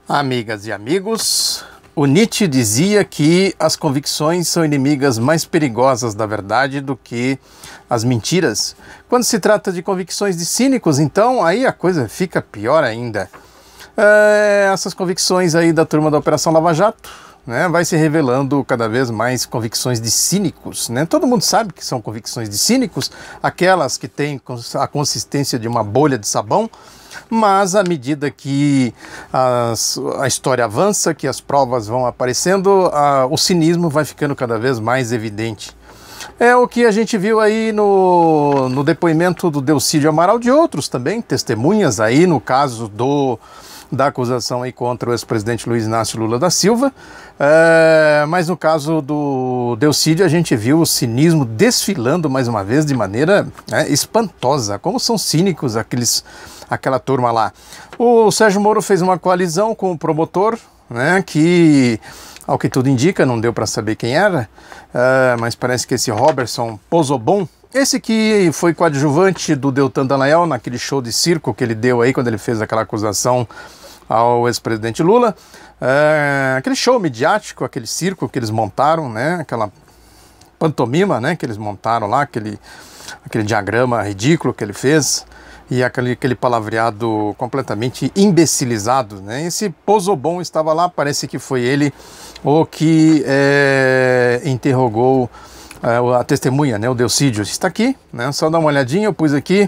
Amigas e amigos, o Nietzsche dizia que as convicções são inimigas mais perigosas da verdade do que as mentiras. Quando se trata de convicções de cínicos, então, aí a coisa fica pior ainda. Essas convicções aí da turma da Operação Lava Jato, né, vai se revelando cada vez mais convicções de cínicos, né? Todo mundo sabe que são convicções de cínicos, aquelas que têm a consistência de uma bolha de sabão, mas à medida que a história avança, que as provas vão aparecendo, o cinismo vai ficando cada vez mais evidente. É o que a gente viu aí no depoimento do Delcídio Amaral, de outros também, testemunhas aí no caso da acusação aí contra o ex-presidente Luiz Inácio Lula da Silva, mas no caso do Delcídio a gente viu o cinismo desfilando mais uma vez de maneira espantosa, como são cínicos aquela turma lá. O Sérgio Moro fez uma coalizão com o promotor, né, que, ao que tudo indica, não deu para saber quem era, mas parece que esse Robertson Pozzobon, esse que foi coadjuvante do Deltan Dallagnol naquele show de circo que ele deu aí quando ele fez aquela acusação ao ex-presidente Lula, aquele show midiático, aquele circo que eles montaram, né, aquela pantomima, né, que eles montaram lá, aquele diagrama ridículo que ele fez, e aquele palavreado completamente imbecilizado, né? Esse Pozzobon estava lá, parece que foi ele o que interrogou a testemunha, né? O Delcídio está aqui, né? Só dá uma olhadinha, eu pus aqui,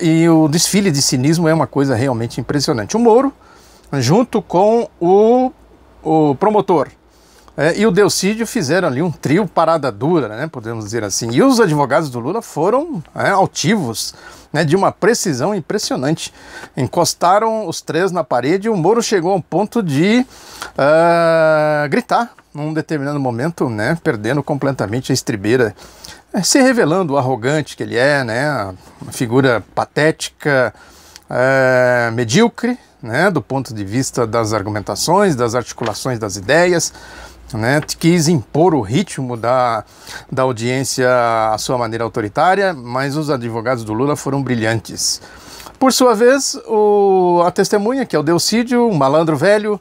e o desfile de cinismo é uma coisa realmente impressionante. O Moro, junto com o promotor, e o Delcídio fizeram ali um trio parada dura, né, podemos dizer assim. E os advogados do Lula foram altivos, né, de uma precisão impressionante. Encostaram os três na parede e o Moro chegou ao ponto de gritar num determinado momento, né, perdendo completamente a estribeira, se revelando o arrogante que ele é, né, uma figura patética, medíocre, né, do ponto de vista das argumentações, das articulações das ideias, né, quis impor o ritmo da audiência à sua maneira autoritária, mas os advogados do Lula foram brilhantes. Por sua vez, a testemunha, que é o Delcídio, um malandro velho,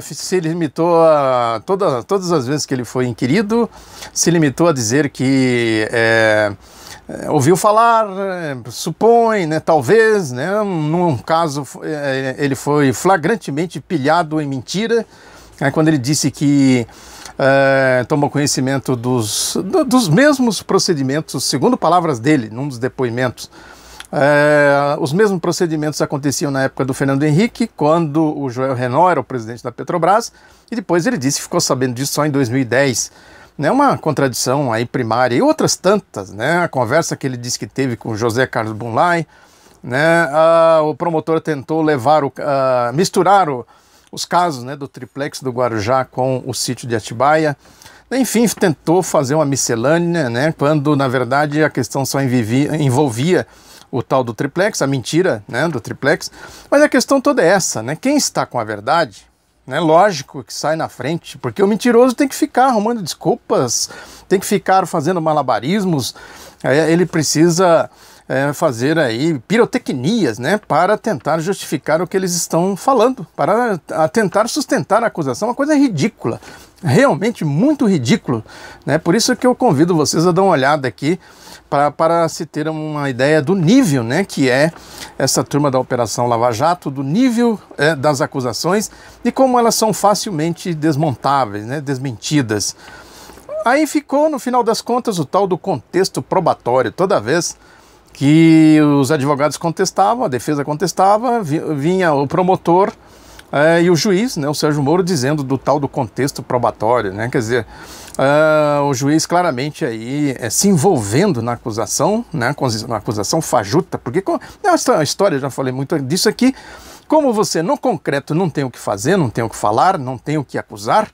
se limitou a, todas as vezes que ele foi inquirido, se limitou a dizer que ouviu falar, supõe, né, talvez, né, num caso ele foi flagrantemente pilhado em mentira, quando ele disse que tomou conhecimento dos mesmos procedimentos, segundo palavras dele, num dos depoimentos, os mesmos procedimentos aconteciam na época do Fernando Henrique, quando o Joel Renault era o presidente da Petrobras, e depois ele disse que ficou sabendo disso só em 2010. Né, uma contradição aí primária, e outras tantas, né, a conversa que ele disse que teve com José Carlos Bunlai, né, o promotor tentou misturar os casos, né, do triplex do Guarujá com o sítio de Atibaia, enfim, tentou fazer uma miscelânea, né, quando na verdade a questão só envolvia o tal do triplex, a mentira, né, do triplex, mas a questão toda é essa, né, quem está com a verdade, né, lógico que sai na frente, porque o mentiroso tem que ficar arrumando desculpas, tem que ficar fazendo malabarismos, ele precisa fazer aí pirotecnias, né, para tentar justificar o que eles estão falando, para tentar sustentar a acusação, uma coisa ridícula, realmente muito ridículo, né, por isso que eu convido vocês a dar uma olhada aqui, para se ter uma ideia do nível, né, que é essa turma da Operação Lava Jato, do nível das acusações e como elas são facilmente desmontáveis, né, desmentidas. Aí ficou, no final das contas, o tal do contexto probatório. Toda vez que os advogados contestavam, a defesa contestava, vinha o promotor e o juiz, né, o Sérgio Moro, dizendo do tal do contexto probatório, né, quer dizer, o juiz claramente aí se envolvendo na acusação, né, na acusação fajuta, porque essa história, já falei muito disso aqui, como você no concreto não tem o que fazer, não tem o que falar, não tem o que acusar,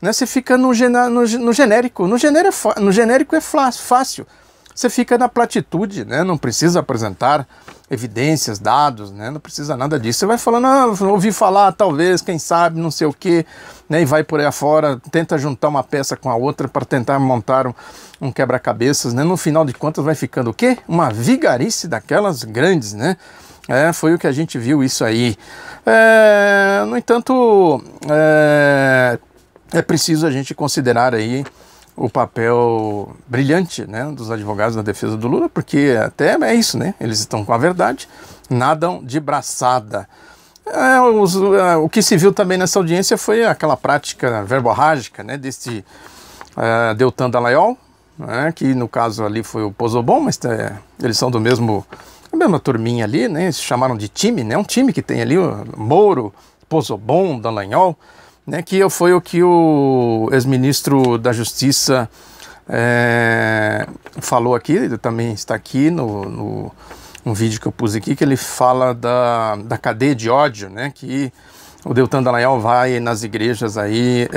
né, você fica no genérico, no genérico é fácil. Você fica na platitude, né? Não precisa apresentar evidências, dados, né? Não precisa nada disso. Você vai falando, ouvi falar, talvez, quem sabe, não sei o quê, né? E vai por aí afora, tenta juntar uma peça com a outra para tentar montar um quebra-cabeças, né? No final de contas vai ficando o quê? Uma vigarice daquelas grandes, né? Foi o que a gente viu isso aí. No entanto, é preciso a gente considerar aí o papel brilhante, né, dos advogados da defesa do Lula, porque até é isso, né? Eles estão com a verdade, nadam de braçada. O que se viu também nessa audiência foi aquela prática verborrágica, né, desse Deltan Dallagnol, né, que no caso ali foi o Pozzobon, mas eles são a mesma turminha ali, né? Se chamaram de time, né? Um time que tem ali o Moro, Pozzobon, Dallagnol, né? Que foi o que o ex-ministro da Justiça falou aqui, ele também está aqui no vídeo que eu pus aqui, que ele fala da cadeia de ódio, né? Que o Deltan Dallagnol vai nas igrejas aí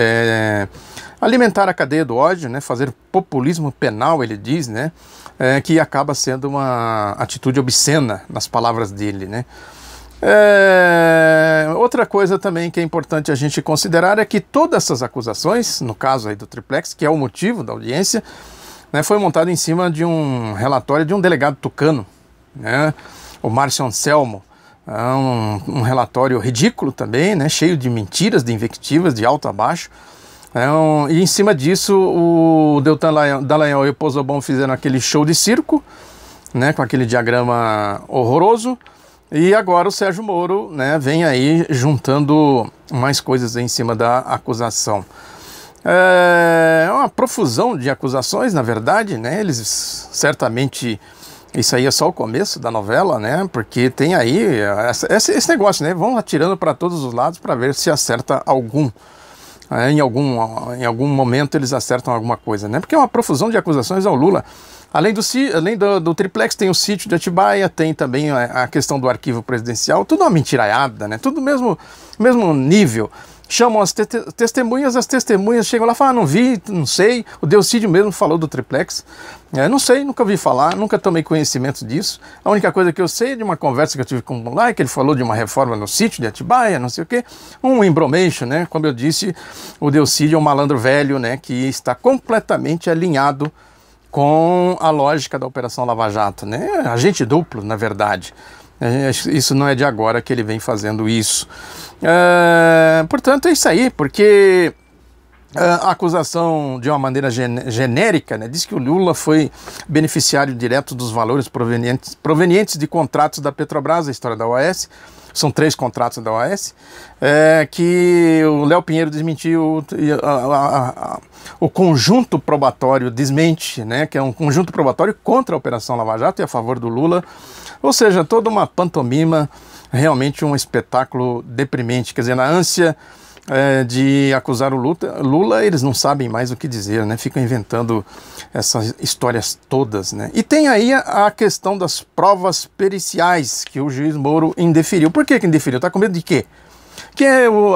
alimentar a cadeia do ódio, né? Fazer populismo penal, ele diz, né? Que acaba sendo uma atitude obscena nas palavras dele, né? Outra coisa também que é importante a gente considerar é que todas essas acusações, no caso aí do triplex, que é o motivo da audiência, né, foi montado em cima de um relatório de um delegado tucano, né, o Márcio Anselmo. Um relatório ridículo também, né, cheio de mentiras, de invectivas, de alto a baixo. E em cima disso o Deltan Dallagnol e o Pozzobon fizeram aquele show de circo, né, com aquele diagrama horroroso, e agora o Sérgio Moro, né, vem aí juntando mais coisas em cima da acusação. É uma profusão de acusações, na verdade, né, eles certamente, isso aí é só o começo da novela, né, porque tem aí esse negócio, né, vão atirando para todos os lados para ver se acerta algum. Em algum momento eles acertam alguma coisa, né? Porque é uma profusão de acusações ao Lula. Além do triplex, tem o sítio de Atibaia, tem também a questão do arquivo presidencial, tudo uma mentiraiada, né? Tudo mesmo nível. Chamam as testemunhas chegam lá e falam, não vi, não sei. O Delcídio mesmo falou do triplex. Não sei, nunca ouvi falar, nunca tomei conhecimento disso. A única coisa que eu sei é de uma conversa que eu tive com o Mulay, que ele falou de uma reforma no sítio de Atibaia, não sei o quê. Um embromation, né? Como eu disse, o Delcídio é um malandro velho, né? Que está completamente alinhado com a lógica da Operação Lava Jato, né? Agente duplo, na verdade. Isso não é de agora que ele vem fazendo isso. Portanto, é isso aí, porque a acusação, de uma maneira genérica, né, diz que o Lula foi beneficiário direto dos valores provenientes de contratos da Petrobras, a história da OAS. São 3 contratos da OAS, que o Léo Pinheiro desmentiu, o conjunto probatório desmente, né, que é um conjunto probatório contra a Operação Lava Jato e a favor do Lula. Ou seja, toda uma pantomima, realmente um espetáculo deprimente. Quer dizer, na ânsia de acusar o Lula, eles não sabem mais o que dizer, né? Ficam inventando essas histórias todas, né? E tem aí a questão das provas periciais que o juiz Moro indeferiu. Por que indeferiu? Está com medo de quê? Que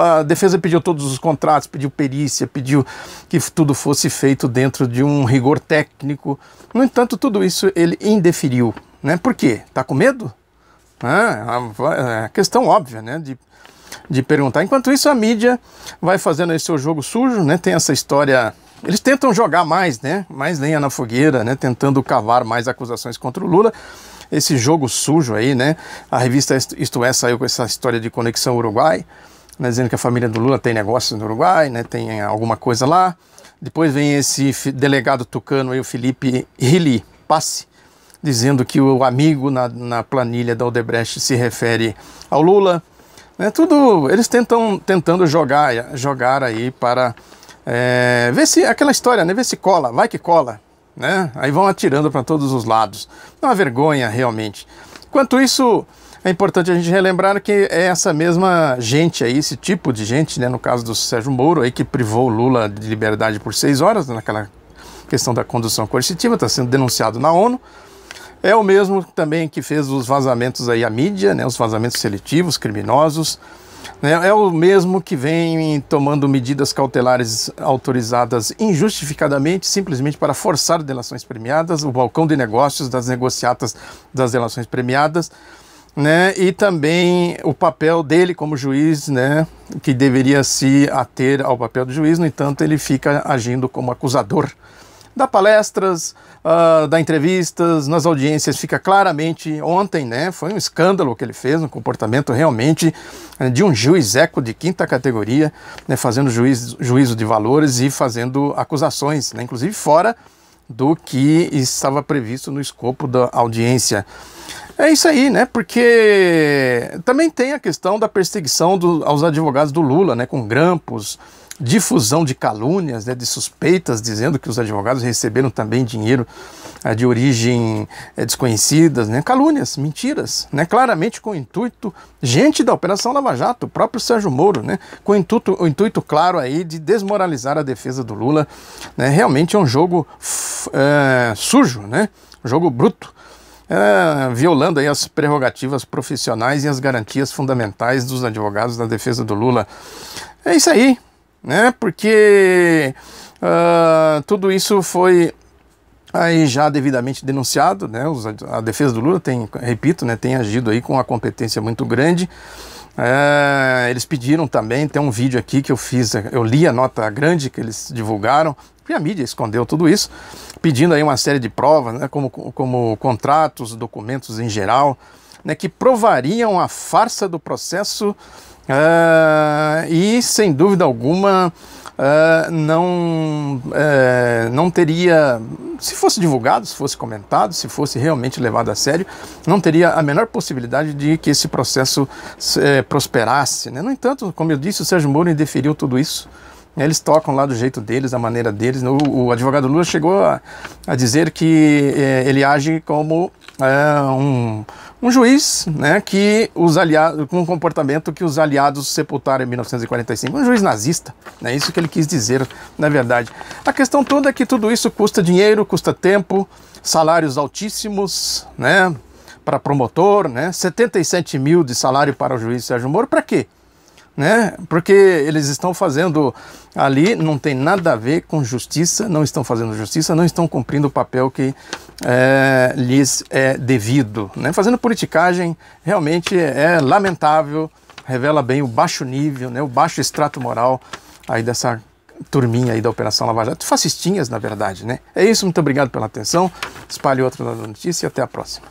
a defesa pediu todos os contratos, pediu perícia, pediu que tudo fosse feito dentro de um rigor técnico. No entanto, tudo isso ele indeferiu, né? Por quê? Está com medo? É a questão óbvia, né? De perguntar. Enquanto isso, a mídia vai fazendo esse seu jogo sujo, né? Tem essa história. Eles tentam jogar mais, né? Mais lenha na fogueira, né? Tentando cavar mais acusações contra o Lula. Esse jogo sujo aí, né? A revista Isto É saiu com essa história de conexão Uruguai, né? Dizendo que a família do Lula tem negócio no Uruguai, né? Tem alguma coisa lá. Depois vem esse delegado tucano aí, o Felipe Hilly Passi, dizendo que o amigo na planilha da Odebrecht se refere ao Lula. Tudo, eles tentando jogar aí para ver se aquela história, né, ver se cola, vai que cola, né? Aí vão atirando para todos os lados. É uma vergonha realmente. Enquanto isso, é importante a gente relembrar que é essa mesma gente aí, esse tipo de gente, né, no caso do Sérgio Moro aí, que privou o Lula de liberdade por 6 horas, naquela questão da condução coercitiva, está sendo denunciado na ONU. É o mesmo também que fez os vazamentos aí à mídia, né, os vazamentos seletivos, criminosos. Né, é o mesmo que vem tomando medidas cautelares autorizadas injustificadamente, simplesmente para forçar delações premiadas, o balcão de negócios das negociatas das delações premiadas, né, e também o papel dele como juiz, né, que deveria se ater ao papel do juiz, no entanto ele fica agindo como acusador dá palestras, dá entrevistas, nas audiências fica claramente, ontem, né, foi um escândalo o que ele fez, um comportamento realmente de um juiz eco de 5ª categoria, né, fazendo juízo de valores e fazendo acusações, né, inclusive fora do que estava previsto no escopo da audiência. É isso aí, né? Porque também tem a questão da perseguição aos advogados do Lula, né? Com grampos, difusão de calúnias, né? De suspeitas, dizendo que os advogados receberam também dinheiro de origem desconhecidas, né? Calúnias, mentiras, né? Claramente com o intuito, gente da Operação Lava Jato, o próprio Sérgio Moro, né? Com o intuito claro aí de desmoralizar a defesa do Lula, né? Realmente é um jogo sujo, né? Um jogo bruto. Violando aí as prerrogativas profissionais e as garantias fundamentais dos advogados da defesa do Lula. É isso aí, né? Porque tudo isso foi aí já devidamente denunciado, né? A defesa do Lula tem, repito, né, tem agido aí com uma competência muito grande. Eles pediram também, tem um vídeo aqui que eu fiz, eu li a nota grande que eles divulgaram, porque a mídia escondeu tudo isso, pedindo aí uma série de provas, né, como contratos, documentos em geral, né, que provariam a farsa do processo e, sem dúvida alguma, não teria, se fosse divulgado, se fosse comentado, se fosse realmente levado a sério, não teria a menor possibilidade de que esse processo prosperasse, né? No entanto, como eu disse, o Sérgio Moro indeferiu tudo isso. Eles tocam lá do jeito deles, da maneira deles. O advogado Lula chegou a dizer que ele age como um juiz, né, que os aliados, com um comportamento que os aliados sepultaram em 1945. Um juiz nazista, é isso que ele quis dizer, na verdade. A questão toda é que tudo isso custa dinheiro, custa tempo, salários altíssimos, né, para promotor, né, 77 mil de salário para o juiz Sérgio Moro, para quê? Né? Porque eles estão fazendo ali, não tem nada a ver com justiça, não estão fazendo justiça, não estão cumprindo o papel que lhes é devido, né? Fazendo politicagem realmente é lamentável, revela bem o baixo nível, né? O baixo extrato moral aí dessa turminha aí da Operação Lava Jato, fascistinhas na verdade, né? É isso, muito obrigado pela atenção, espalhe outra notícia e até a próxima.